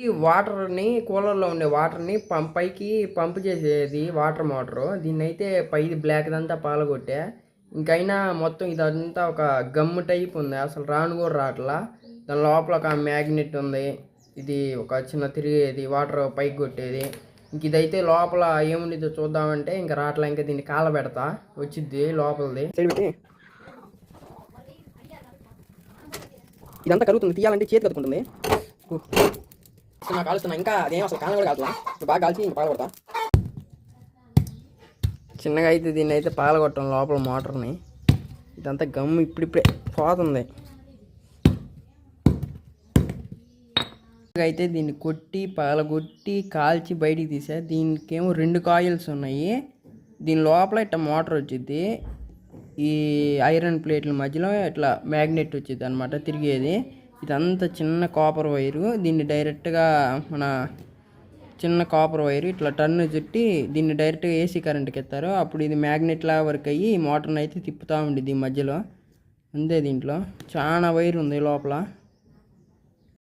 ఈ వాటర్ని కూలర్లో ఉండే వాటర్ని పైకి పంప్ చేసేది వాటర్ మోటరు. దీన్నైతే పైది బ్లాక్‌దంతా పగలగొట్టా. ఇంకైనా మొత్తం ఇదంతా ఒక గమ్ టైప్ ఉంది. అసలు రాను కూడా రావట్లా. దాని లోపల ఒక మ్యాగ్నెట్ ఉంది. ఇది ఒక చిన్న తిరిగేది వాటర్ పైకి కొట్టేది. ఇంక ఇదైతే లోపల ఏముండిద్దో చూద్దామంటే ఇంక రావట్లా. ఇంకా దీన్ని కాలబెడతా వచ్చిద్ది లోపలిది. ఇదంతా కరుగుతుంది. తీయాలంటే చేతి కదుకుంటుంది. నాకు కాలుస్తున్నా. ఇంకా అదేం అసలు కాలం కూడా కాలుతున్నా. బాగా కాల్చి ఇంకా పగలగొడతా. చిన్నగా అయితే దీన్ని అయితే పగలగొట్టాం లోపల మోటార్ని. ఇదంతా గమ్ ఇప్పుడిప్పుడే పోతుంది. అయితే దీన్ని కొట్టి పగలగొట్టి కాల్చి బయటికి తీసా. దీనికేమో 2 కాయిల్స్ ఉన్నాయి. దీని లోపల ఇట్లా మోటార్ వచ్చింది. ఈ ఐరన్ ప్లేట్ల మధ్యలో ఇట్లా మ్యాగ్నెట్ వచ్చింది అనమాట తిరిగేది. ఇదంతా చిన్న కాపర్ వైరు. దీన్ని డైరెక్ట్గా మన చిన్న కాపర్ వైరు ఇట్లా టన్ను చుట్టి దీన్ని డైరెక్ట్గా ఏసీ కరెంట్కి ఎత్తారు. అప్పుడు ఇది మ్యాగ్నెట్లా వర్క్ అయ్యి మోటార్ని అయితే తిప్పుతూ ఉండిద్ది ఈ మధ్యలో. అంతే. దీంట్లో చాలా వైర్ ఉంది లోపల.